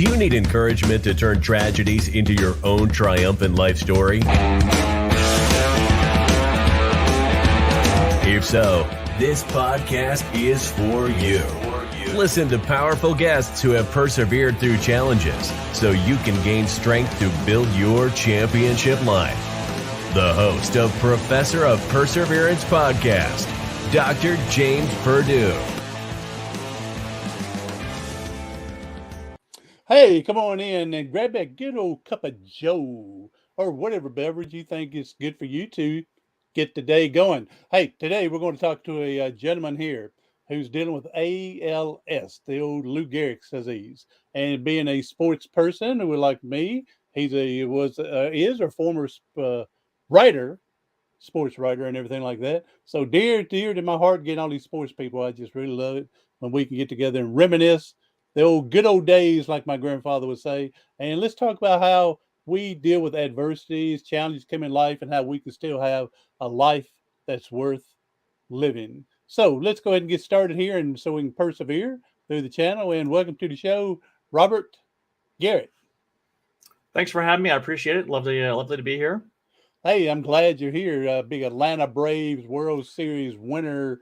Do you need encouragement to turn tragedies into your own triumphant life story? If so, this podcast is for you. Listen to powerful guests who have persevered through challenges so you can gain strength to build your championship life. The host of Professor of Perseverance podcast, Dr. James Purdue. Hey, come on in and grab that good old cup of Joe or whatever beverage you think is good for you to get the day going. Hey, today we're going to talk to a gentleman here who's dealing with ALS, the old Lou Gehrig's disease. And being a sports person who, like me, is a former writer, sports writer and everything like that. So dear to my heart, getting all these sports people. I just really love it when we can get together and reminisce the good old days, like my grandfather would say. And let's talk about how we deal with adversities, challenges come in life, and how we can still have a life that's worth living. So let's go ahead and get started here, and so we can persevere through the channel. And welcome to the show, Robert Garrett. Thanks for having me. I appreciate it. Lovely to be here. Hey, I'm glad you're here. Big Atlanta Braves World Series winner.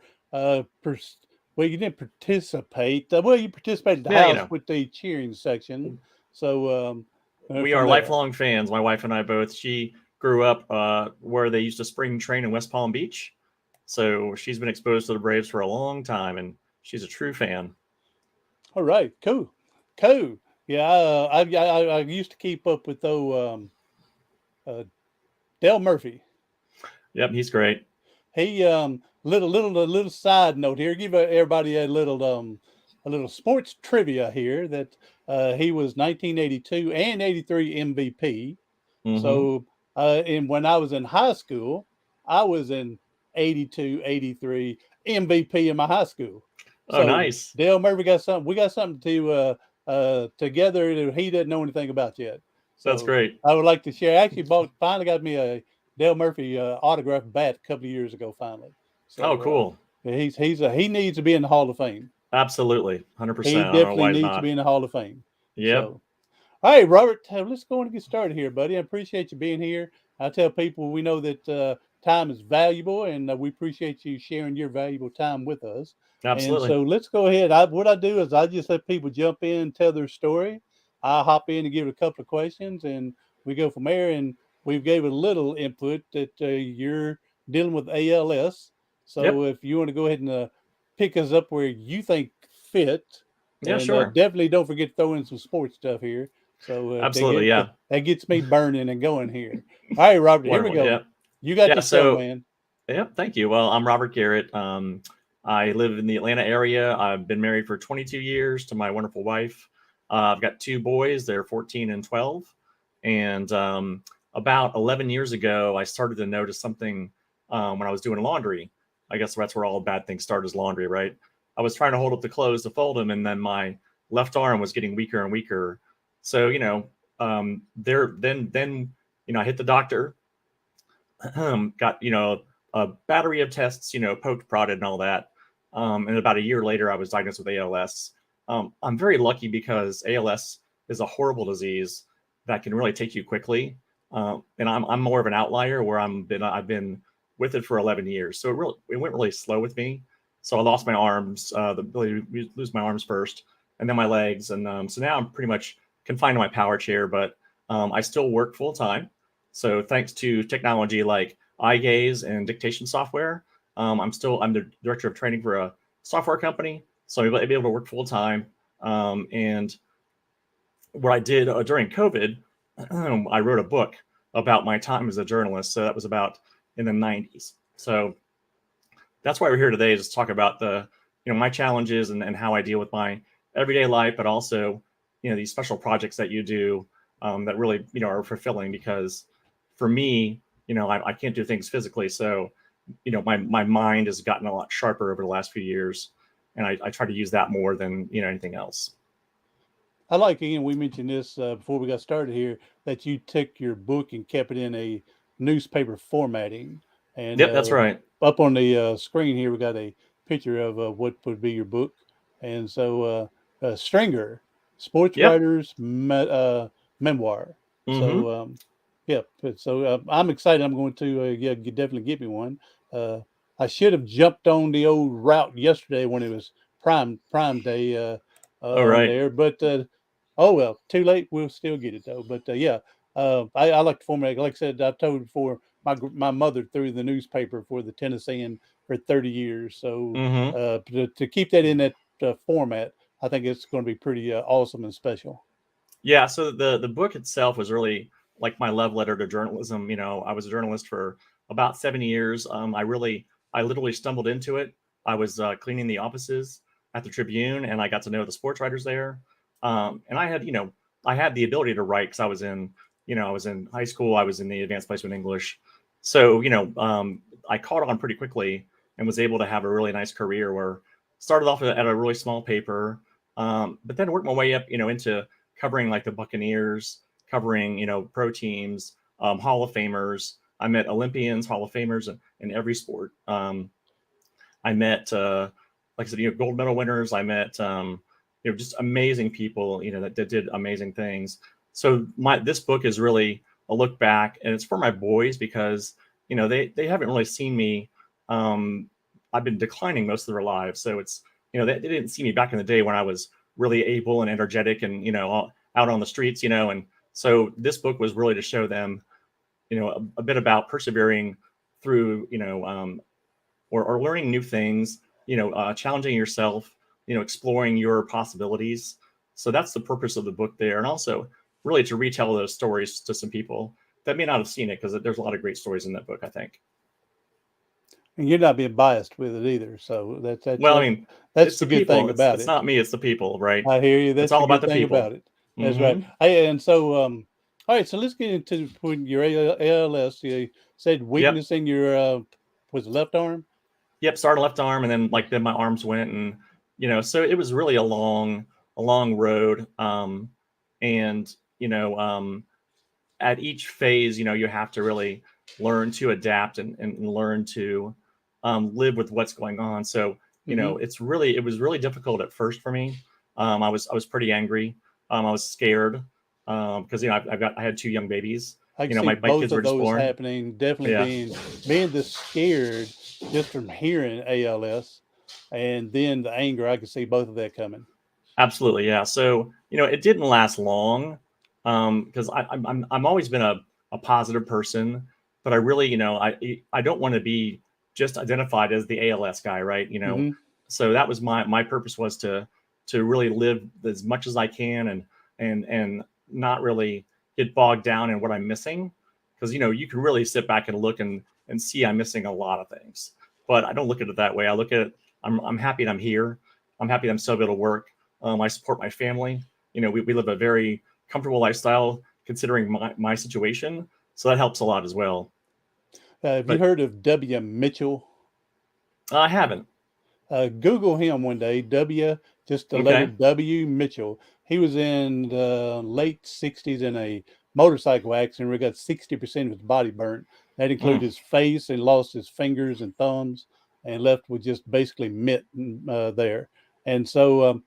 Well, you didn't participate. You participated at the house with the cheering section. So we are lifelong fans. My wife and I both. She grew up where they used to spring train in West Palm Beach. So she's been exposed to the Braves for a long time, and she's a true fan. All right, cool. Yeah, I used to keep up with Dale Murphy. Yep, he's great. He little side note here. Give everybody a little sports trivia here that he was 1982 and 83 MVP. Mm-hmm. So and when I was in high school, I was in 82, 83 MVP in my high school. So nice. Dale Murphy got something. We got something to together that he doesn't know anything about yet. So that's great. I would like to share. I actually finally got me a Dale Murphy autographed bat a couple of years ago. Finally. So, cool. He needs to be in the Hall of Fame. Absolutely, 100%. He definitely needs to be in the Hall of Fame. Yeah. So, all right, Robert, let's go and get started here, buddy. I appreciate you being here. I tell people we know that time is valuable, and we appreciate you sharing your valuable time with us. Absolutely. And so let's go ahead. What I do is I just let people jump in and tell their story. I hop in and give it a couple of questions, and we go from there. And we've gave a little input that you're dealing with ALS. So if you want to go ahead and pick us up where you think fit. Yeah, and, sure. Definitely don't forget to throw in some sports stuff here. So absolutely, that gets me burning and going here. All right, Robert, here we go. Yeah. You got the show, man. Yeah, thank you. Well, I'm Robert Garrett. I live in the Atlanta area. I've been married for 22 years to my wonderful wife. I've got two boys. They're 14 and 12. And about 11 years ago, I started to notice something when I was doing laundry. I guess that's where all bad things start, is laundry, right? I was trying to hold up the clothes to fold them, and then my left arm was getting weaker and weaker. So, I hit the doctor, got, a battery of tests, poked, prodded, and all that. And about a year later, I was diagnosed with ALS. I'm very lucky because ALS is a horrible disease that can really take you quickly. And I'm more of an outlier where I've been with it for 11 years. So it went really slow with me. So I lost my arms, the ability to lose my arms first, and then my legs. And so now I'm pretty much confined to my power chair, but I still work full time. So thanks to technology like eye gaze and dictation software, I'm the director of training for a software company. So I'll be able to work full time. And what I did during COVID, I wrote a book about my time as a journalist. So that was about in the 90s. So that's why we're here today, is to talk about my challenges and how I deal with my everyday life, but also, these special projects that you do that really, are fulfilling, because for me, I can't do things physically. So, my mind has gotten a lot sharper over the last few years, and I try to use that more than, anything else. I like, again, we mentioned this before we got started here, that you took your book and kept it in a newspaper formatting. And yep, that's right. Up on the screen here, we got a picture of what would be your book. And so Stringer. sports Yep. writer's memoir. Mm-hmm. So, yeah. So I'm excited. I'm going to definitely get me one. I should have jumped on the old route yesterday when it was prime day All on right. there, but oh well, too late. We'll still get it though. But yeah, I like the format. Like I said, I've told you before. My mother threw the newspaper for the Tennessean for 30 years. So Mm-hmm. to keep that in that format, I think it's going to be pretty awesome and special. Yeah. So the book itself was really like my love letter to journalism. You know, I was a journalist for about 7 years. I literally stumbled into it. I was cleaning the offices at the Tribune, and I got to know the sports writers there. And I had the ability to write because I was in high school. I was in the advanced placement English. So, I caught on pretty quickly and was able to have a really nice career where started off at a really small paper, but then worked my way up, into covering like the Buccaneers, covering, pro teams, Hall of Famers. I met Olympians, Hall of Famers in every sport. I met, like I said, gold medal winners. I met, just amazing people, that did amazing things. So this book is really a look back, and it's for my boys because, they haven't really seen me. I've been declining most of their lives. So it's, they didn't see me back in the day when I was really able and energetic and, out on the streets, and so this book was really to show them, a bit about persevering through, or learning new things, challenging yourself, exploring your possibilities. So that's the purpose of the book there. And also really to retell those stories to some people that may not have seen it, because there's a lot of great stories in that book, I think. And you're not being biased with it either. So Well, I mean, that's it's the the good people. thing It's about it's it. not me, it's the people, right? I hear you. It's That's all the about good the thing people. about it. That's right. Hmm. Hey, and so, all right. So let's get into when your ALS. You said Yep. weakness in your was it left arm. Yep. Started left arm, and then my arms went, and so it was really a long road. And at each phase, you have to really learn to adapt and learn to live with what's going on. So, Mm-hmm. it was really difficult at first for me. I was pretty angry. I was scared because I had two young babies. I can see My both kids were of just those born. happening. Definitely Yeah, being the scared just from hearing ALS, and then the anger. I can see both of that coming. absolutely. Yeah. So it didn't last long because I'm always been a positive person, but I really I don't want to be just identified as the ALS guy, right? Mm-hmm. So that was my purpose, was to really live as much as I can, and not really get bogged down in what I'm missing, because you can really sit back and look and see I'm missing a lot of things, but I don't look at it that way. I look at it, I'm happy that I'm here. I'm happy that I'm still able to work. I support my family. We live a very comfortable lifestyle considering my situation, so that helps a lot as well. Have you But heard of W. Mitchell? I haven't. Google him one day. Just the letter Okay. W. Mitchell. He was in the late '60s in a motorcycle accident where he got 60% of his body burnt. That included Mm, his face, and lost his fingers and thumbs, and left with just basically mitt there. And so, a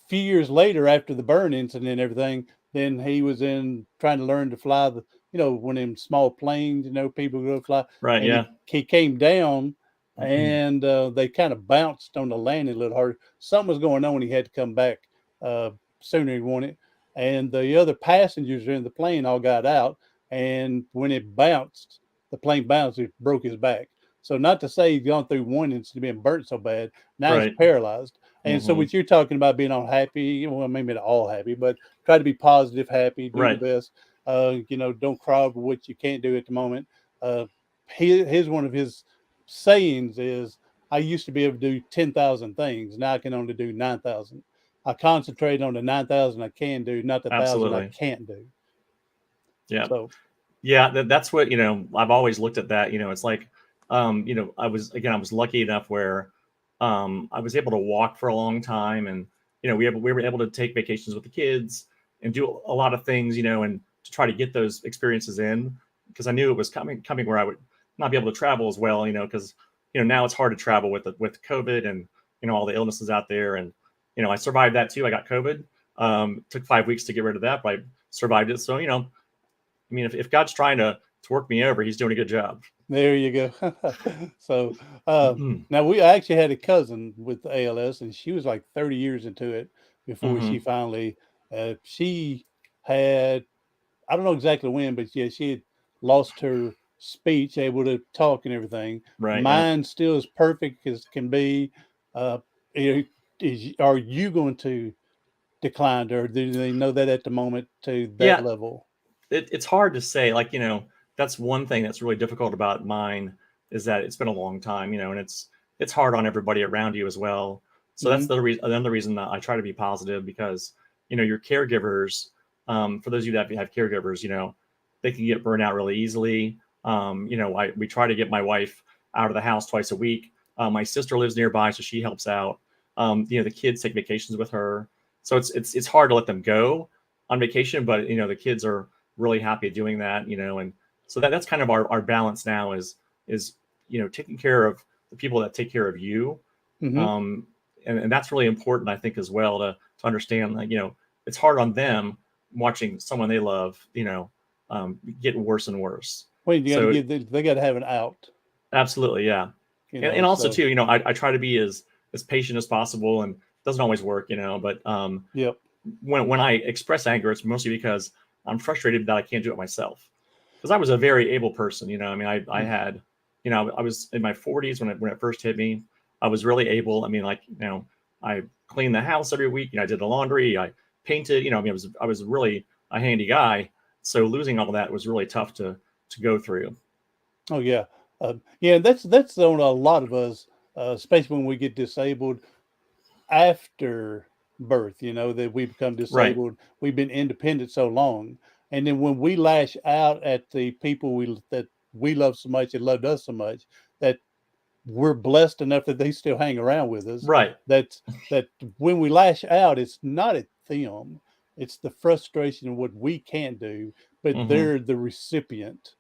few years later, after the burn incident and everything, then he was in trying to learn to fly one of them small planes, people go fly, right. and Yeah. he came down, and they kind of bounced on the landing a little hard. Something was going on. He had to come back sooner than he wanted. And the other passengers in the plane all got out. And when the plane bounced, it broke his back. So not to say he's gone through one incident being burnt so bad, now he's Right. paralyzed. And so Hmm. what you're talking about being all happy, well, maybe not all happy, but try to be positive, happy, do the Right. best. Don't cry over what you can't do at the moment. His one of his sayings is, I used to be able to do 10,000 things. Now I can only do 9,000. I concentrate on the 9,000 I can do, not the 1,000 I Absolutely. can't do. Yeah. So, Yeah. That's what I've always looked at that. It's like, I was lucky enough where I was able to walk for a long time, and we were able to take vacations with the kids and do a lot of things, and to try to get those experiences in, because I knew it was coming where I would not be able to travel as well, because now it's hard to travel with COVID and all the illnesses out there, and I survived that too. I got COVID, Took 5 weeks to get rid of that, but I survived it. So, I mean, if God's trying to work me over, he's doing a good job. There you go. So now I actually had a cousin with ALS, and she was like 30 years into it before she finally, she had, I don't know exactly when, but yeah, she had lost her speech, able to talk and everything. Right. Mine still as perfect as can be. Uh, are you going to decline, or do they know that at the moment to that Yeah. level? It's hard to say. Like, that's one thing that's really difficult about mine is that it's been a long time, and it's hard on everybody around you as well. So that's the reason. Another reason that I try to be positive, because your caregivers. For those of you that have caregivers, they can get burned out really easily. We try to get my wife out of the house twice a week. My sister lives nearby, so she helps out. The kids take vacations with her, so it's hard to let them go on vacation, but the kids are really happy doing that, and so that's kind of our balance now is taking care of the people that take care of you. And that's really important, I think, as well, to understand that, it's hard on them watching someone they love, get worse and worse. Well, you got So to they got to have an out. absolutely, yeah. And also too, I try to be as patient as possible, and it doesn't always work, but Yep. when I express anger, it's mostly because I'm frustrated that I can't do it myself. Because I was a very able person, I mean, I had, I was in my 40s when it first hit me. I was really able. I mean, like, I cleaned the house every week. I did the laundry. I painted. I mean, I was really a handy guy. So losing all that was really tough to go through. Oh yeah, yeah. That's on a lot of us, especially when we get disabled after birth. That we become Right. disabled. We've been independent so long, and then when we lash out at the people that we love so much and loved us so much, that we're blessed enough that they still hang around with us. Right. That when we lash out, it's not at them. It's the frustration of what we can't do, but they're the recipient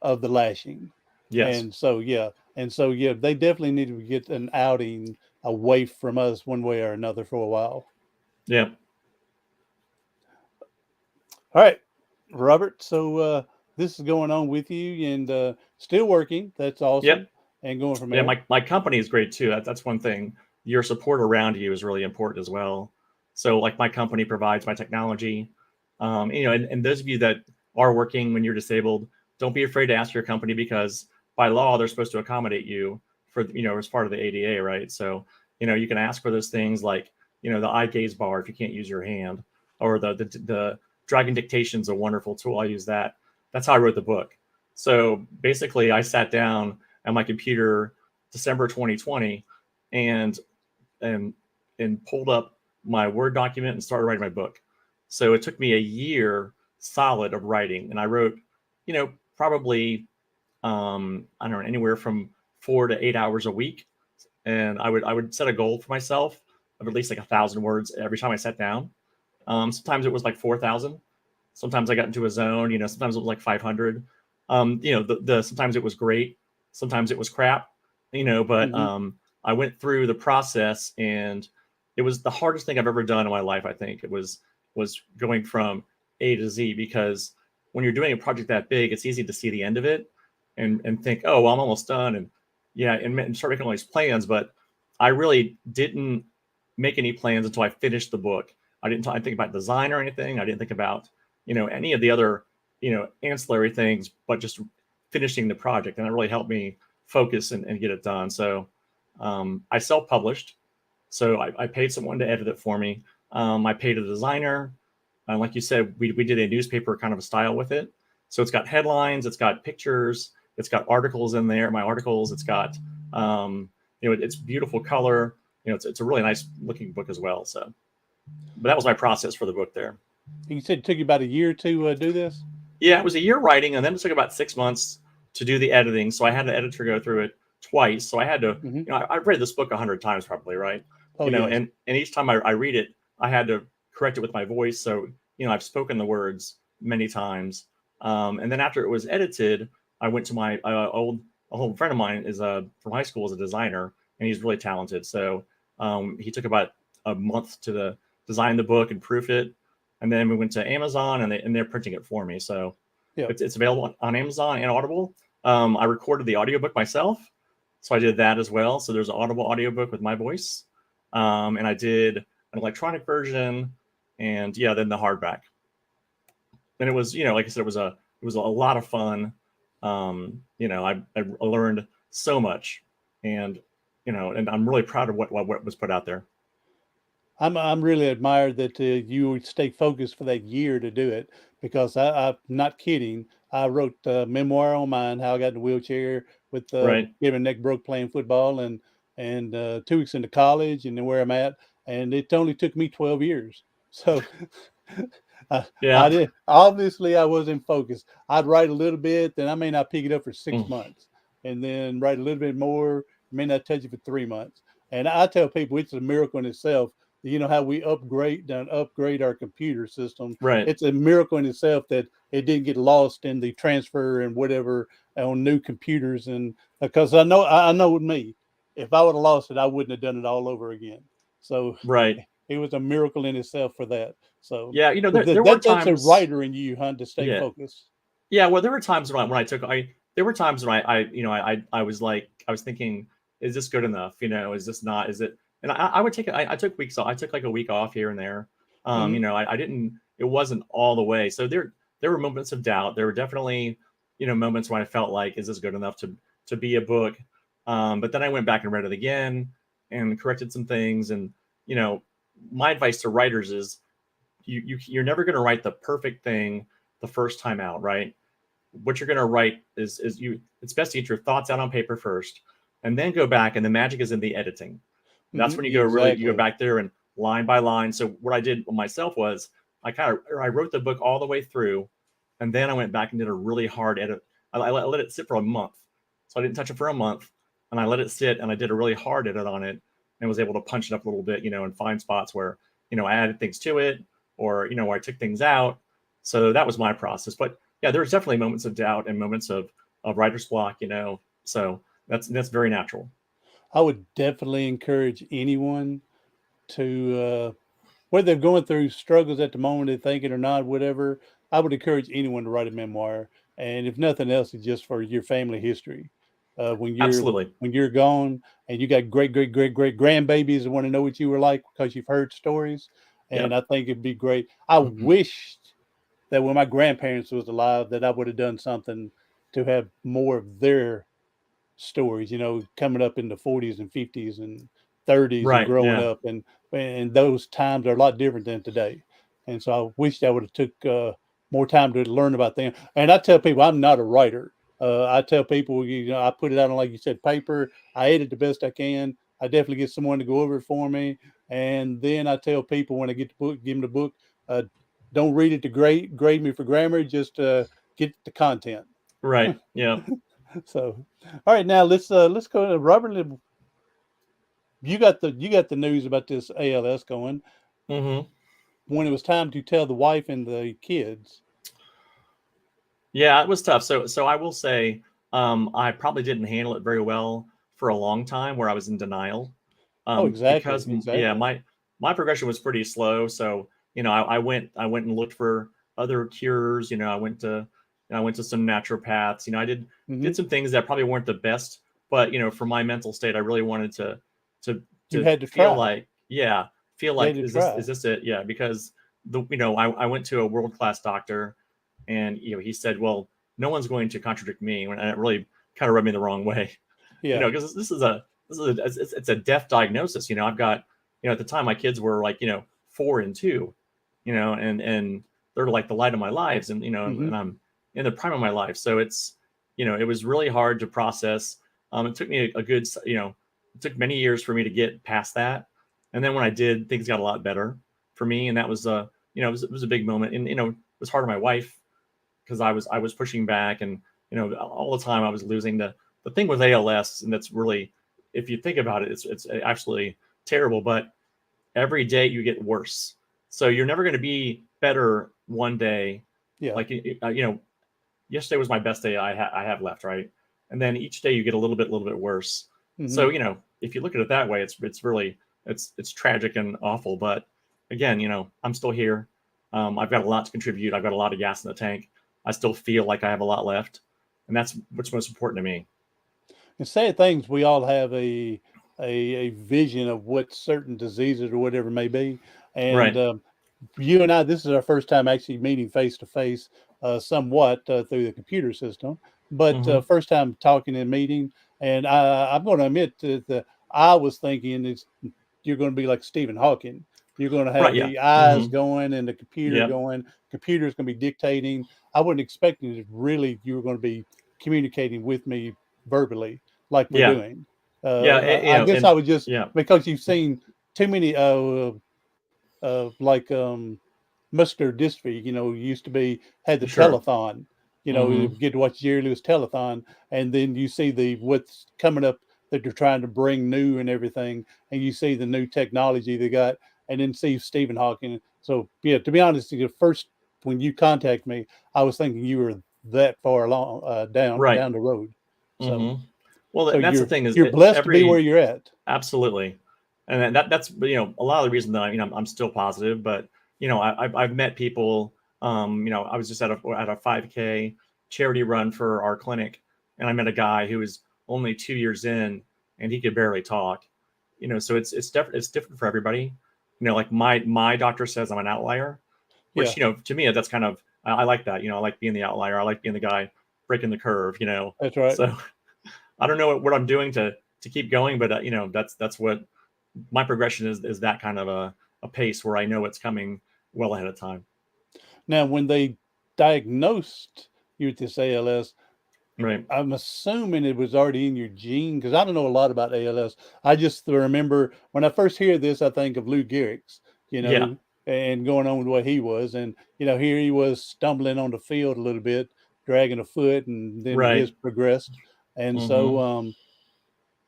of the lashing. Yes. And so they definitely need to get an outing away from us one way or another for a while. Yeah. All right, Robert. So this is going on with you and still working. That's awesome. Yep. And going from Yeah, there. my company is great too. That's one thing. Your support around you is really important as well. So, like, my company provides my technology. And those of you that are working when you're disabled, don't be afraid to ask your company, because by law they're supposed to accommodate you for as part of the ADA, right? So, you can ask for those things like the eye gaze bar if you can't use your hand, or the Dragon Dictation is a wonderful tool. I use that. That's how I wrote the book. So basically, I sat down at my computer December 2020 and pulled up my Word document and started writing my book. So it took me a year solid of writing, and I wrote, probably I don't know, anywhere from 4 to 8 hours a week. And I would set a goal for myself of at least like 1,000 words every time I sat down. Sometimes it was like 4,000. Sometimes I got into a zone. Sometimes it was like 500. Sometimes it was great. Sometimes it was crap. But I went through the process, and it was the hardest thing I've ever done in my life. I think it was going from A to Z, because when you're doing a project that big, it's easy to see the end of it and think, oh, well, I'm almost done. And start making all these plans. But I really didn't make any plans until I finished the book. I didn't think about design or anything. I didn't think about, any of the other, ancillary things, but just finishing the project. And it really helped me focus and get it done. So I self-published. So I paid someone to edit it for me. I paid a designer. Like you said, we did a newspaper kind of a style with it. So it's got headlines, it's got pictures, it's got articles in there, my articles. It's got, it's beautiful color. It's a really nice looking book as well. So, but that was my process for the book there. You said it took you about a year to do this? Yeah, it was a year writing, and then it took about 6 months to do the editing. So I had an editor go through it twice. So I had to, I've read this book 100 times probably, right? Oh, yes. And each time I read it, I had to correct it with my voice. So, I've spoken the words many times. And then after it was edited, I went to my old friend of mine is from high school, as a designer, and he's really talented. So he took about a month to design the book and proof it. And then we went to Amazon and they're printing it for me. So it's available on Amazon and Audible. I recorded the audiobook myself. So I did that as well. So there's an Audible audiobook with my voice. And I did an electronic version and then the hardback. And it was, like I said, it was a lot of fun. I learned so much and I'm really proud of what was put out there. I'm really admired that you would stay focused for that year to do it, because I'm not kidding. I wrote a memoir on mine, how I got in the wheelchair with Right. getting my neck broke playing football, and 2 weeks into college, and then where I'm at, and it only took me 12 years. So I Yeah. did. Obviously, I wasn't focused. I'd write a little bit, then I may not pick it up for 6 months, and then write a little bit more, may not touch it for 3 months. And I tell people it's a miracle in itself. You know how we upgrade our computer system. Right. It's a miracle in itself that it didn't get lost in the transfer and whatever on new computers. And because I know with me, if I would have lost it, I wouldn't have done it all over again. So Right. it was a miracle in itself for that. So Yeah, there were times, that's a writer in you, huh, to stay focused. Yeah, well, there were times when there were times when I was thinking, is this good enough? Is this not? Is it? And I would take it. I took weeks off. I took like a week off here and there. I didn't. It wasn't all the way. So there were moments of doubt. There were definitely moments when I felt like, is this good enough to be a book? But then I went back and read it again and corrected some things. And my advice to writers is, you're never going to write the perfect thing the first time out, right? What you're going to write is it's best to get your thoughts out on paper first, and then go back. And the magic is in the editing. That's when you go you go back there and line by line. So what I did myself was I wrote the book all the way through, and then I went back and did a really hard edit. I let it sit for a month, so I didn't touch it for a month, and I let it sit, and I did a really hard edit on it, and was able to punch it up a little bit, and find spots where I added things to it, or where I took things out. So that was my process. But yeah, there's definitely moments of doubt and moments of writer's block. So that's very natural. I would definitely encourage anyone to, whether they're going through struggles at the moment, they think it or not, whatever. I would encourage anyone to write a memoir, and if nothing else, it's just for your family history. Absolutely. When you're gone, and you got great grandbabies that want to know what you were like because you've heard stories, and I think it'd be great. I wished that when my grandparents was alive, that I would have done something to have more of their stories, coming up in the 40s and 50s and 30s, Right. and growing Yeah. up, and those times are a lot different than today. And so I wish I would have took more time to learn about them. And I tell people I'm not a writer. I tell people, I put it out on, like you said, paper. I edit the best I can. I definitely get someone to go over it for me. And then I tell people when I get the book, give them the book, don't read it to grade me for grammar. Just get the content. Right. Yeah. So, all right, now let's go to Robert. You got the news about this ALS going. Mm-hmm. When it was time to tell the wife and the kids. Yeah, it was tough. So I will say, I probably didn't handle it very well for a long time, where I was in denial. Exactly. Because my progression was pretty slow. So I went and looked for other cures. I went to some naturopaths. I did some things that probably weren't the best, but for my mental state, I really wanted to you had to feel try. like is this it? Yeah, because I went to a world-class doctor, and he said, well, no one's going to contradict me, and it really kind of rubbed me the wrong way. Yeah. Because it's a death diagnosis. I've got, at the time my kids were like 4 and 2, and they're like the light of my lives, and and I'm in the prime of my life. So it's it was really hard to process. It took me a good it took many years for me to get past that, and then when I did, things got a lot better for me, and that was it was a big moment. And it was hard on my wife, because I was pushing back, and all the time I was losing. The thing with ALS, and that's really, if you think about it, it's actually terrible, but every day you get worse. So you're never going to be better one day. Yeah. Like yesterday was my best day I have left, right? And then each day you get a little bit worse. So if you look at it that way, it's really it's tragic and awful. But again, I'm still here. I've got a lot to contribute. I've got a lot of gas in the tank. I still feel like I have a lot left, and that's what's most important to me. And sad things, we all have a vision of what certain diseases or whatever may be. And Right. you and I, this is our first time actually meeting face to face, somewhat through the computer system, but Hmm. first time talking and meeting. And I'm going to admit that I was thinking you're going to be like Stephen Hawking. You're going to Right. have Yeah. the eyes Hmm. going and the computer Yep. going. Computer's going to be dictating. I wasn't expecting it really. You were going to be communicating with me verbally like we're Yeah. doing. Yeah. I guess I And was just yeah. because you've seen too many like muscular dystrophy, used to be had the Sure. telethon, you Hmm. get to watch Jerry Lewis telethon, and then you see what's coming up that they're trying to bring new and everything, and you see the new technology they got, and then see Stephen Hawking. So yeah, to be honest, the first when you contact me, I was thinking you were that far along Right. down the road. So Hmm. Well, so that's the you're thing is you're blessed to be where every you're at. absolutely, and then that's a lot of the reason that I'm still positive. But I've met people. I was just at a 5K charity run for our clinic, and I met a guy who was only 2 years in, and he could barely talk. So it's different for everybody. Like my doctor says I'm an outlier, Yeah, which to me that's kind of I like that. I like being the outlier. I like being the guy breaking the curve. that's right. So I don't know what I'm doing to keep going, but that's what my progression is that kind of a pace where I know it's coming well ahead of time. Now, when they diagnosed you with this ALS, Right. I'm assuming it was already in your gene because I don't know a lot about ALS. I just remember when I first hear this, I think of Lou Gehrig's, Yeah. and going on with what he was. And, here he was stumbling on the field a little bit, dragging a foot, and then his Right. progressed. And so, Hmm.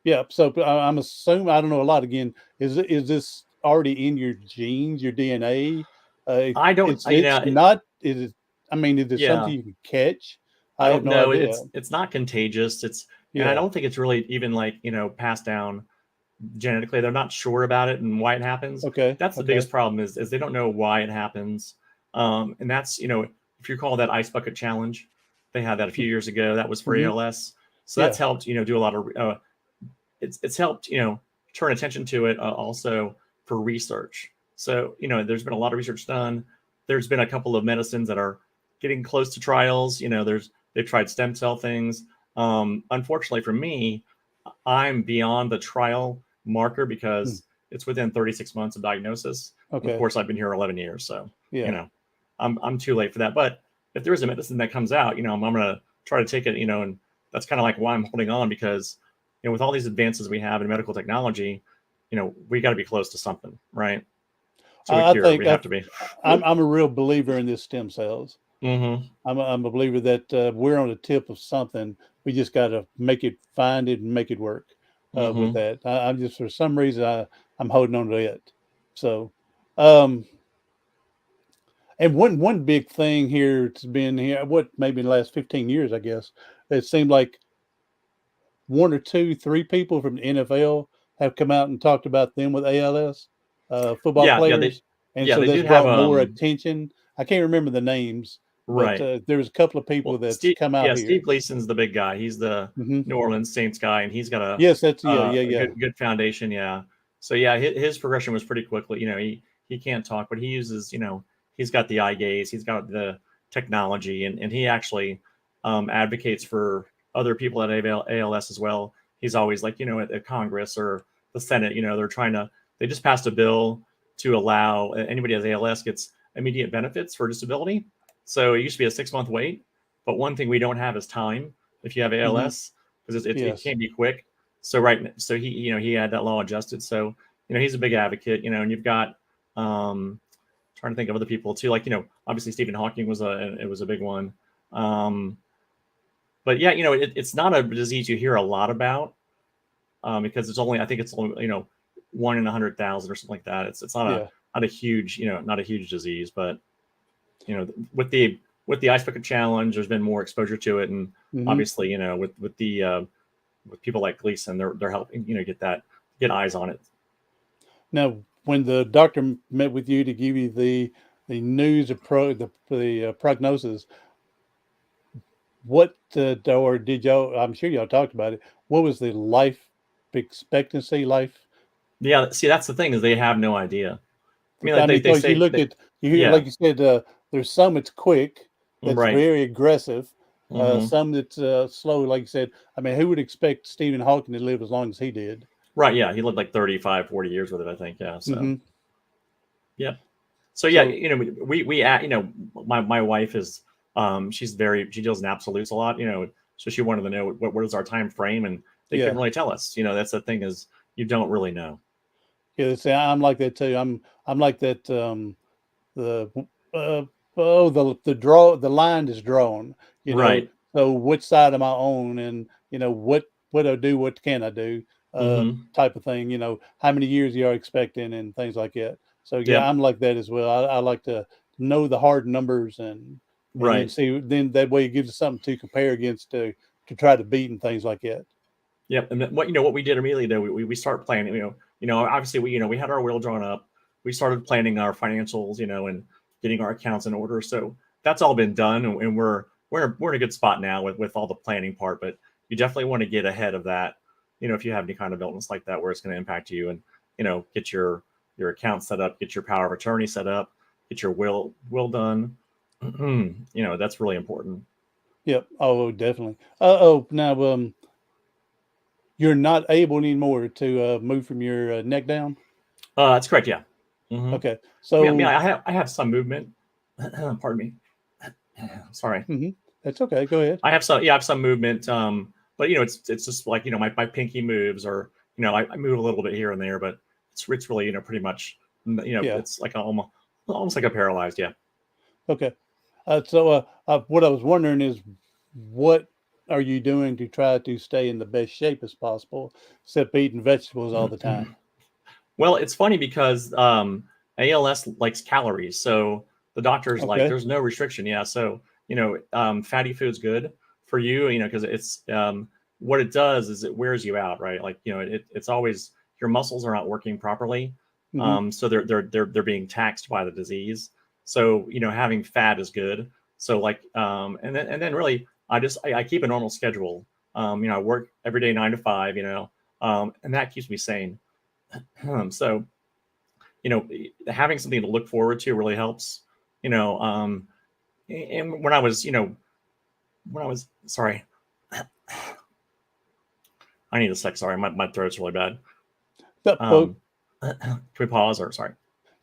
yeah, so I'm assuming, I don't know a lot again. Is this already in your genes, your DNA? I don't. It's not. Is it? I mean, is it something Yeah. you can catch? I I have don't no know. idea. It's not contagious. And I Yeah. don't think it's really even like passed down genetically. They're not sure about it and why it happens. Okay. That's the Okay. biggest problem is they don't know why it happens. And that's if you recall that ice bucket challenge, they had that a few years ago. That was for Mm-hmm. ALS. So Yeah. that's helped do a lot of it's helped turn attention to it also for research. So there's been a lot of research done. There's been a couple of medicines that are getting close to trials. They've tried stem cell things. Unfortunately for me, I'm beyond the trial marker Hmm. because it's within 36 months of diagnosis. And of Okay. course, I've been here 11 years, so you Yeah. know I'm too late for that. But if there is a medicine that comes out, I'm gonna try to take it. And that's kind of like why I'm holding on because with all these advances we have in medical technology, we got to be close to something, right? To a I cure, think we have to be. I'm a real believer in this stem cells. Hmm. I'm a believer that we're on the tip of something. We just got to find it, and make it work with Hmm. that. I'm just for some reason I'm holding on to it. So, um, and one big thing here it's been here what maybe in the last 15 years I guess it seemed like one or two, three people from the NFL have come out and talked about them with ALS, football Yeah, players, and yeah, so they that's do have brought more attention. I can't remember the names, but right. there's a couple of people Well, that's come out Steve here. Gleason's the big guy. He's the Hmm. New Orleans Saints guy, and he's got Yes, that's yeah, yeah, a yeah. good foundation. Yeah. So yeah, his progression was pretty quickly. He can't talk, but he uses he's got the eye gaze, he's got the technology, and he actually advocates for other people at ALS as well. He's always like at Congress or the Senate. They just passed a bill to allow anybody who has ALS gets immediate benefits for disability. So it used to be a 6 month wait, but one thing we don't have is time if you have Hmm. ALS because it Yes. can't be quick. So he had that law adjusted. So he's a big advocate. And you've got trying to think of other people too. Like obviously Stephen Hawking was a big one. Um, but yeah, it's not a disease you hear a lot about because I think it's only 1 in 100,000 or something like that. It's Yeah. not a huge not a huge disease, but with the ice bucket challenge, there's been more exposure to it, and Hmm. obviously with people like Gleason, they're helping get eyes on it. Now, when the doctor met with you to give you the news of the prognosis, what or did y'all? I'm sure y'all talked about it. What was the life expectancy? Yeah, see, that's the thing is they have no idea. I mean, I like mean, they because you say look that, at you hear yeah, like you said, there's some that's quick, that's right. very aggressive. Hmm. Some that's slow, like you said. I mean, who would expect Stephen Hawking to live as long as he did? Right, yeah, he lived like 35, 40 years with it, I think. Yeah, so Hmm. yeah. So yeah, So you know, you know, my wife is she deals in absolutes a lot, you know, so she wanted to know what is our time frame, and they couldn't yeah, really tell us. You know, that's the thing is you don't really know. yeah. See, I'm like that too. I'm like that. The uh, oh the line is drawn. You know, Right. so which side am I on, and what I do, what can I do, Hmm. type of thing. How many years you are expecting and things like that. So yeah, Yep. I'm like that as well. I like to know the hard numbers and then Right. see then that way it gives us something to compare against to try to beat and things like that. Yep. And then what we did immediately though, we start planning. Obviously we had our will drawn up. We started planning our financials, and getting our accounts in order. So that's all been done, and we're in a good spot now with all the planning part. But you definitely want to get ahead of that. If you have any kind of illness like that where it's going to impact you, and get your account set up, get your power of attorney set up, get your will done. That's really important. Yep. Oh, definitely. Now you're not able anymore to move from your neck down. That's correct. Yeah. Hmm. Okay. I mean, So I have some movement. Pardon me. Sorry. mhm, that's okay. Go ahead. I have some movement. But it's just like my pinky moves, or I move a little bit here and there, but it's really pretty much Yeah. it's like almost like a paralyzed. Yeah. Okay. What I was wondering is, what are you doing to try to stay in the best shape as possible, except eating vegetables all the time? Well, it's funny because ALS likes calories, so the doctor's like, Okay. "There's no restriction." Yeah, so fatty food's good for you, because it's what it does is it wears you out, right? Like it's always your muscles are not working properly, Hmm. so they're being taxed by the disease. So having fat is good. So like and then really I keep a normal schedule. I work every day 9 to 5, and that keeps me sane. So you know having something to look forward to really helps. you know um and when I was sorry, I need a sec. Sorry, my throat's really bad. Well, Can we pause, or sorry?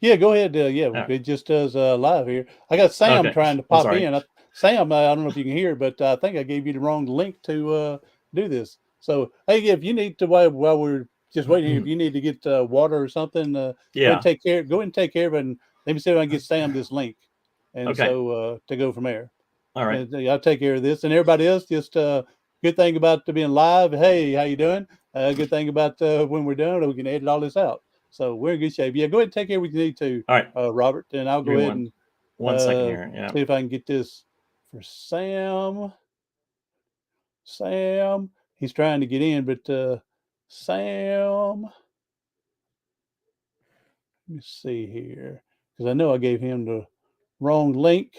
yeah, go ahead. Yeah, uh, it just does live here. I got Sam okay. trying to I'm pop sorry. in. Sam, I don't know if you can hear, but I think I gave you the wrong link to do this. So, hey, if you need to, while we're just waiting here, if you need to get water or something, go ahead and Yeah. take care. Go ahead and take care of it. And let me see if I can get Sam this link, and Okay. so to go from there. All right. And I'll take care of this. And everybody else, just good thing about being live. Hey, how you doing? Good thing about when we're done, we can edit all this out. So we're in good shape. Yeah, go ahead and take care what you need to, All right. Robert, and I'll Give go me ahead one and one second here. Yeah. see if I can get this for Sam. Sam, he's trying to get in, but Sam, let me see here because I know I gave him the wrong link.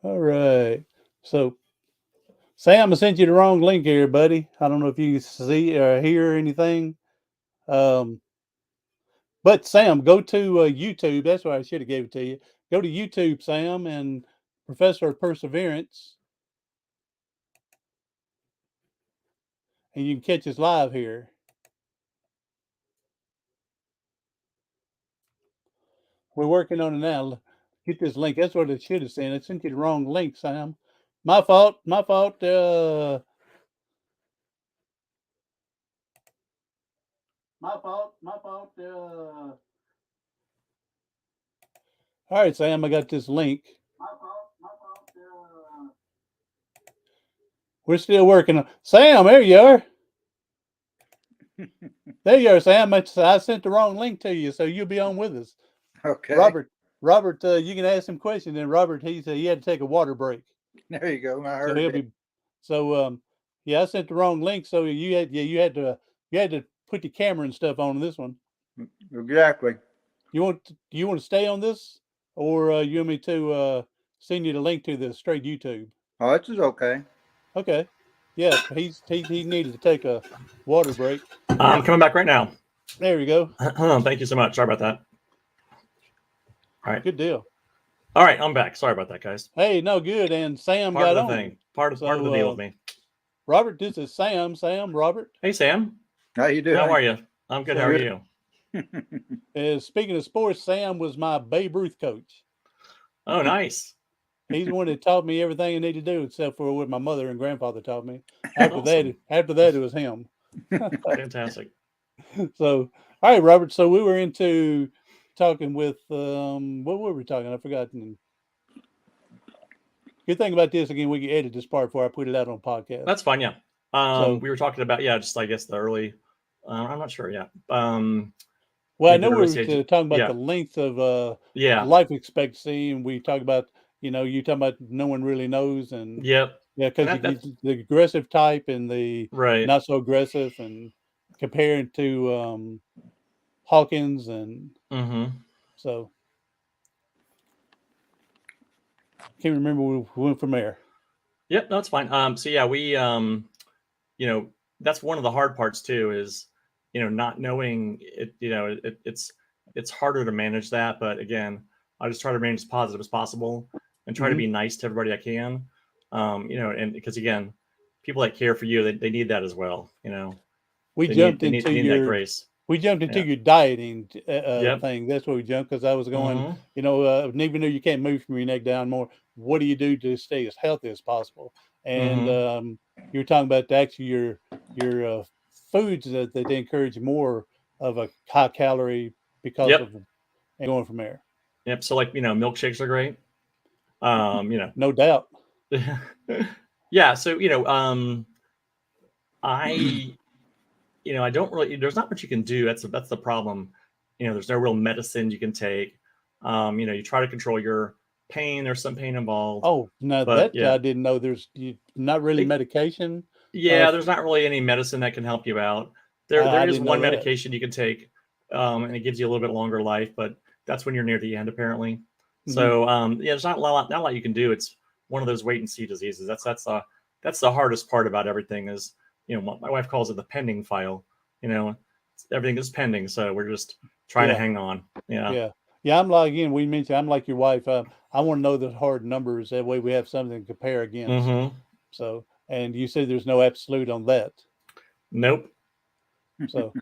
All right, so Sam, I sent you the wrong link here, buddy. I don't know if you see or hear anything. Um, but Sam, go to YouTube. That's why I should have gave it to you. Go to YouTube, Sam, and Professor of Perseverance, and you can catch us live here. We're working on it now. Get this link. That's what it should have sent. I sent you the wrong link, Sam. My fault. My fault. My fault. My fault. All right, Sam. I got this link. My fault. My fault. We're still working on. Sam, there you are. There you go, Sam. I sent the wrong link to you, so you'll be on with us. Okay. Robert, you can ask him questions. And Robert, he said he had to take a water break. There you go. I So heard he'll it. be. So yeah, I sent the wrong link. So you had to put the camera and stuff on this one. Exactly. You want to stay on this, or you want me to send you the link to the straight YouTube? Oh, this is okay. Okay. Yeah, he needed to take a water break. I'm coming back right now. There you go. Thank you so much. Sorry about that. All right. Good deal. All right, I'm back. Sorry about that, guys. Hey, no good. And Sam Part got of the on. thing. Part of the deal with me. Robert, this is Sam. Sam, Robert. Hey, Sam. How you doing? How are you? I'm good. How are you? Speaking of sports, Sam was my Babe Ruth coach. Oh, nice. He's the one that taught me everything I need to do, except for what my mother and grandfather taught me. After that, it was him. Fantastic. So, all right, Robert. So we were into talking with what were we talking? I've forgotten. Good thing about this again, we can edit this part before I put it out on podcast. That's fine. Yeah. We were talking about just I guess the early. I'm not sure. Yeah. Well, I know we were talking about the length of life expectancy, and we talked about you talking about no one really knows, and because the aggressive type and the not so aggressive, and comparing to Hawkins, and so can't remember where we went from there. Yep, that's fine. So yeah, we that's one of the hard parts too is not knowing it. It's harder to manage that, but again, I just try to remain as positive as possible and try to be nice to everybody I can. And because again, people that care for you, they need that as well. We jumped into that grace. We jumped into your dieting thing. That's what we jumped because I was going, even though you can't move from your neck down more, what do you do to stay as healthy as possible? And you were talking about actually your foods that they encourage more of a high calorie because of and going from there. Yep. So milkshakes are great. No doubt. Yeah. So I don't really. There's not much you can do. That's the problem. There's no real medicine you can take. You try to control your pain. There's some pain involved. Oh, no, I didn't know. There's not really medication. Yeah, there's not really any medicine that can help you out. There is one medication you can take, and it gives you a little bit longer life, but that's when you're near the end, apparently. So there's not a lot you can do. It's one of those wait and see diseases. That's the hardest part about everything is. My wife calls it the pending file. Everything is pending, so we're just trying to hang on. Yeah. I'm like I'm like your wife. I want to know the hard numbers. That way, we have something to compare against. So, and you said there's no absolute on that. Nope. So,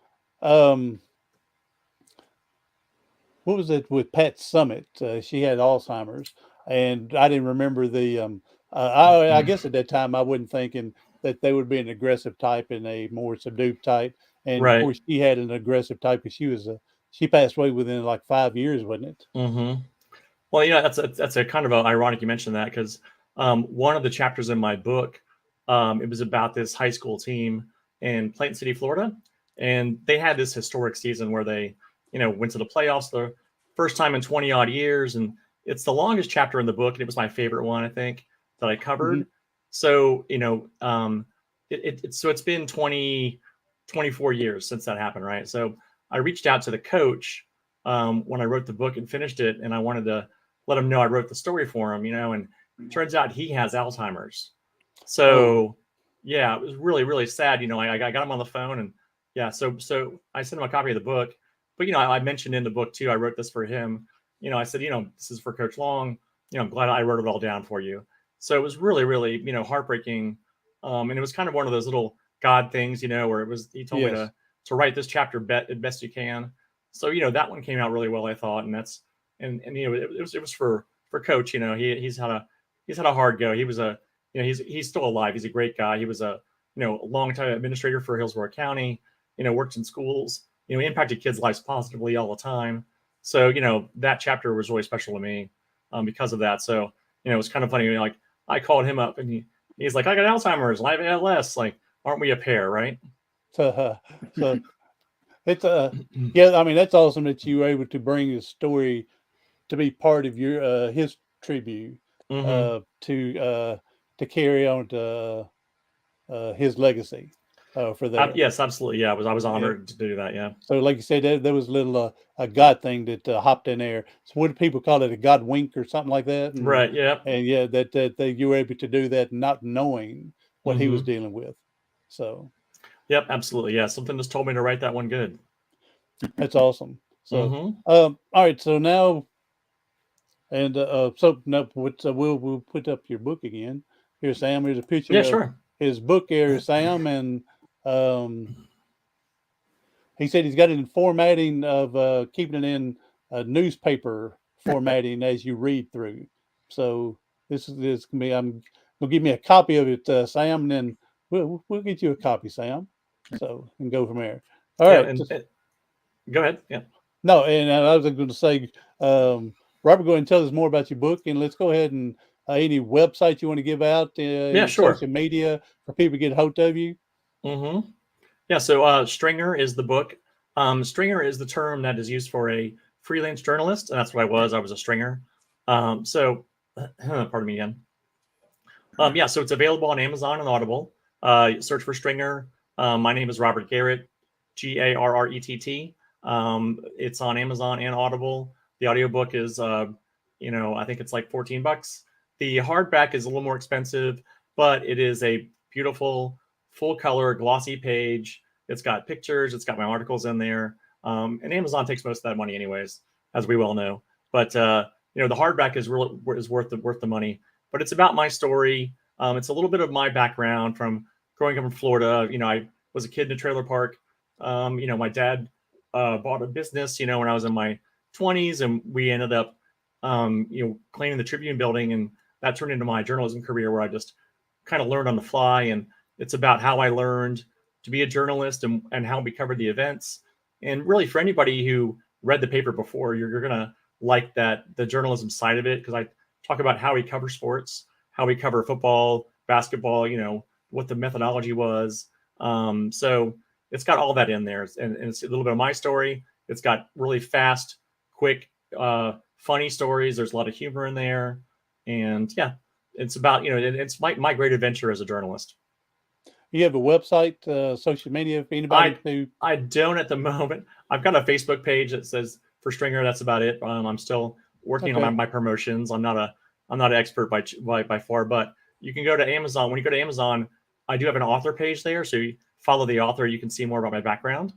what was it with Pat Summit? She had Alzheimer's, and I didn't remember the. I guess at that time I wasn't thinking that they would be an aggressive type and a more subdued type. And of course she had an aggressive type because she passed away within like 5 years, wasn't it? Well, that's a kind of ironic you mentioned that because one of the chapters in my book, it was about this high school team in Plant City, Florida. And they had this historic season where they, went to the playoffs the first time in 20 odd years. And it's the longest chapter in the book. And it was my favorite one, I think, that I covered. So, it's been 24 years since that happened. Right. So I reached out to the coach when I wrote the book and finished it. And I wanted to let him know I wrote the story for him, and it turns out he has Alzheimer's. So it was really, really sad. I got him on the phone and so I sent him a copy of the book, but, I mentioned in the book too, I wrote this for him. I said, this is for Coach Long. I'm glad I wrote it all down for you. So it was really, really, heartbreaking. And it was kind of one of those little God things, where he told me to write this chapter as best you can. So, that one came out really well, I thought. And that's, and it was for Coach, he's had a hard go. He was he's still alive. He's a great guy. He was a long time administrator for Hillsborough County, worked in schools, impacted kids' lives positively all the time. So, that chapter was really special to me because of that. So, it was kind of funny. Like I called him up and he's like, I got Alzheimer's, I have ALS. Like, aren't we a pair, right? So It's yeah. I mean, that's awesome that you were able to bring his story to be part of your his tribute Mm-hmm. To carry on to his legacy for there. Yes, absolutely. Yeah, I was Yeah. honored to do that. Yeah. So, like you said, there was a little a God thing that hopped in there. So, what do people call it? A God wink or something like that? Right. Yeah. And yeah, that you were able to do that, not knowing what he was Mm-hmm. dealing with. So Yep. Absolutely. Yeah. Something just told me to write that one good. that's awesome. So, Mm-hmm. all right. So now, and so now, we'll put up your book again. Here, Sam. Here's a Yeah. picture of Sure. his book here, Sam, and um, he said he's got it in formatting of keeping it in newspaper formatting as you read through. So this can be. I'm gonna give me a copy of it, Sam, and then we'll get you a copy, Sam. So and go from there. All Yeah. right. And go ahead. Yeah. No, and I was going to say, Robert, go ahead and tell us more about your book, and let's go ahead and any website you want to give out, Yeah. any Sure. social media for people to get a hold of you. Mm-hmm. Yeah. So stringer is the book. Stringer is the term that is used for a freelance journalist, and that's what I was. I was a stringer. So, pardon me again. Yeah, so it's available on Amazon and Audible. Search for Stringer. My name is Robert Garrett, Garrett. It's on Amazon and Audible. The audiobook is, I think it's like $14. The hardback is a little more expensive, but it is a beautiful, full color, glossy page. It's got pictures. It's got my articles in there. And Amazon takes most of that money, anyways, as we well know. But the hardback is worth the money. But it's about my story. It's a little bit of my background from growing up in Florida. I was a kid in a trailer park. My dad bought a business, when I was in my 20s, and we ended up, cleaning the Tribune building, and that turned into my journalism career, where I just kind of learned on the fly. And it's about how I learned to be a journalist, and how we covered the events. And really, for anybody who read the paper before, you're gonna like the journalism side of it, because I talk about how we cover sports, how we cover football, basketball, what the methodology was. So it's got all that in there. And it's a little bit of my story. It's got really fast, quick, funny stories. There's a lot of humor in there. And yeah, it's about, it's my great adventure as a journalist. You have a website, social media, if anybody to. I don't at the moment. I've got a Facebook page that says for Stringer. That's about it. I'm still working on my promotions. I'm not an expert by far, but you can go to Amazon. When you go to Amazon, I do have an author page there. So you follow the author, you can see more about my background.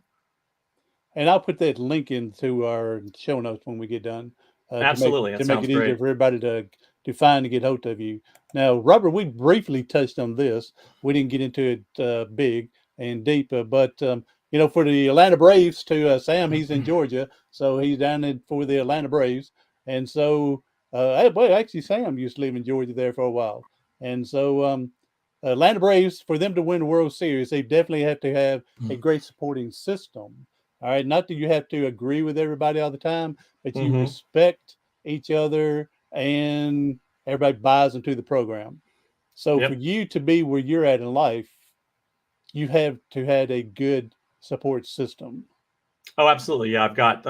And I'll put that link into our show notes when we get done. Absolutely. To make it easier for everybody to find and get hold of you. Now, Robert, we briefly touched on this. We didn't get into it big and deep, but for the Atlanta Braves, to Sam, he's in Georgia, so he's down there for the Atlanta Braves, and so actually, Sam used to live in Georgia there for a while, and so Atlanta Braves, for them to win the World Series, they definitely have to have a great supporting system. All right, not that you have to agree with everybody all the time, but you respect each other and everybody buys into the program. So for you to be where you're at in life, you have to have a good support system. Oh, absolutely. Yeah, I've got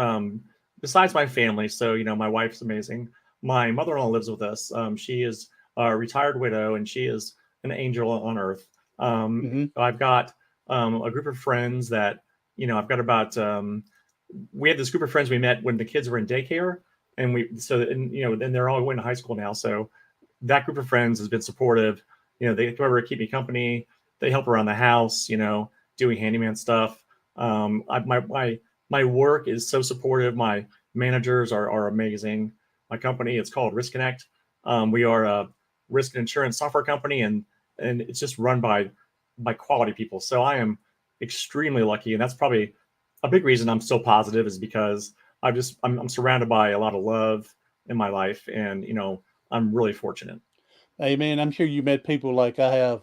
besides my family. So my wife's amazing. My mother-in-law lives with us. She is a retired widow, and she is an angel on earth. I've got a group of friends that I've got about. We had this group of friends we met when the kids were in daycare, and then they're all going to high school now. So that group of friends has been supportive. They come over to keep me company. They help around the house. Doing handyman stuff. My work is so supportive. My managers are amazing. My company, it's called Risk Connect. We are a risk and insurance software company, and it's just run by quality people. So I am extremely lucky, and that's probably a big reason I'm so positive, is because I'm surrounded by a lot of love in my life, and I'm really fortunate. Hey man, I'm sure you met people like I have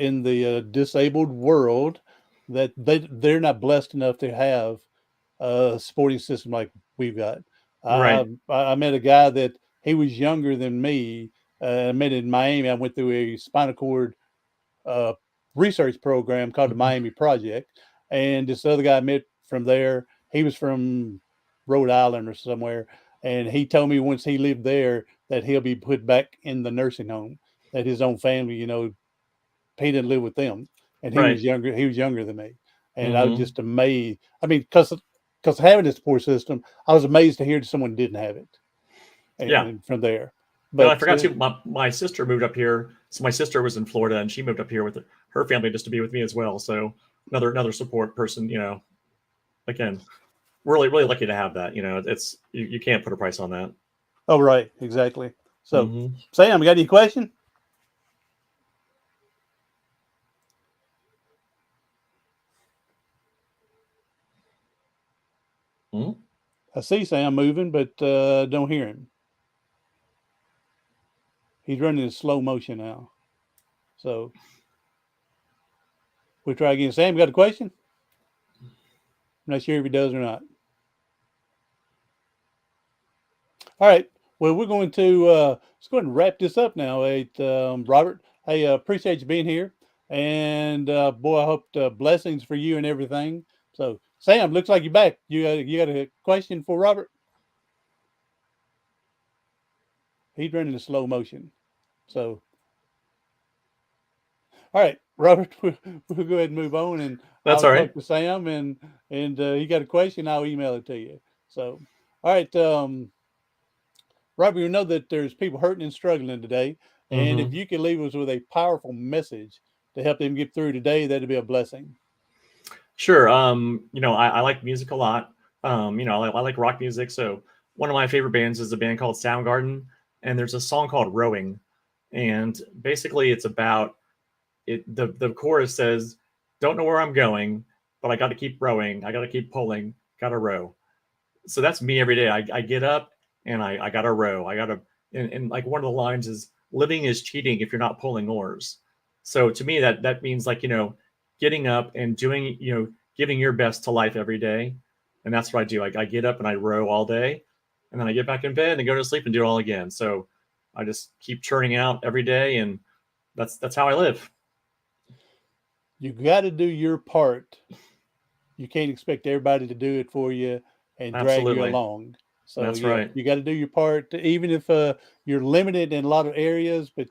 in the disabled world that they're not blessed enough to have a sporting system like we've got. Right. I met a guy that he was younger than me. I met in Miami. I went through a spinal cord research program called the Miami Project, and this other guy I met from there. He was from Rhode Island or somewhere, and he told me once he lived there that he'll be put back in the nursing home. That his own family, he didn't live with them, and he was Right. younger. He was younger than me, and I was Mm-hmm. just amazed. I mean, because having this support system, I was amazed to hear that someone didn't have it, Yeah. and from there. No, I But forgot too. My sister moved up here. So my sister was in Florida, and she moved up here with her family just to be with me as well. So another support person. Again, really really lucky to have that. It's you can't put a price on that. oh, right, exactly. So, Mm-hmm. Sam, got any question? Mm-hmm. I see Sam moving, but don't hear him. He's running in slow motion now. So we'll try again. Sam, got a question? I'm not sure if he does or not. All right. Well, we're going to let's go ahead and wrap this up now. Robert, hey, appreciate you being here, and boy, I hope blessings for you and everything. So, Sam, looks like you're back. You got a question for Robert? He's running in slow motion. So, all right, Robert, we'll go ahead and move on, and That's I'll all right. talk to Sam, and you got a question, I'll email it to you. So, all right, Robert, you know that there's people hurting and struggling today, and if Mm-hmm. you could leave us with a powerful message to help them get through today, that'd be a blessing. Sure. I like music a lot. I like rock music. So one of my favorite bands is a band called Soundgarden, and there's a song called "Rowing," and basically it's about it. The chorus says, "Don't know where I'm going, but I got to keep rowing. I got to keep pulling. Got to row." So that's me every day. I get up and I got to row. I got to, and like one of the lines is, "Living is cheating if you're not pulling oars." So to me, that means like getting up and doing giving your best to life every day, and that's what I do. I get up and I row all day, and then I get back in bed and go to sleep and do it all again. So I just keep churning out every day, and that's how I live. You got to do your part. You can't expect everybody to do it for you and drag you Absolutely, along. So that's yeah, right. you got to do your part, even if you're limited in a lot of areas, but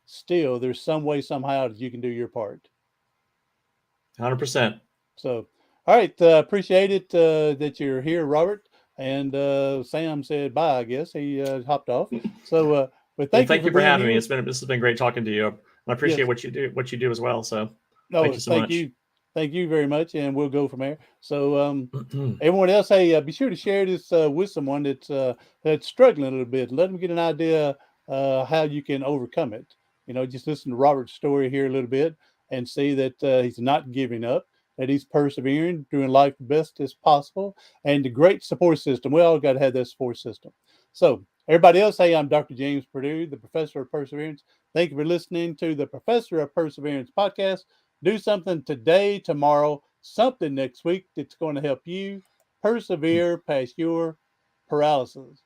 still, there's some way somehow that you can do your part. 100%. So, all right, appreciate it that you're here, Robert. And Sam said bye. I guess he hopped off. So, but Well, thank you thank for you for being having me. here. This has been great talking to you. I appreciate Yes. what you do as well. So thank No, you so much. thank you very much, and we'll go from there. So, everyone else, hey, be sure to share this with someone that's struggling a little bit. Let them get an idea how you can overcome it. Just listen to Robert's story here a little bit and see that he's not giving up, that he's persevering, doing life the best as possible, and the great support system. We all got to have that support system. So, everybody else, hey, I'm Dr. James Purdue, the Professor of Perseverance. Thank you for listening to the Professor of Perseverance podcast. Do something today, tomorrow, something next week that's going to help you persevere past your paralysis.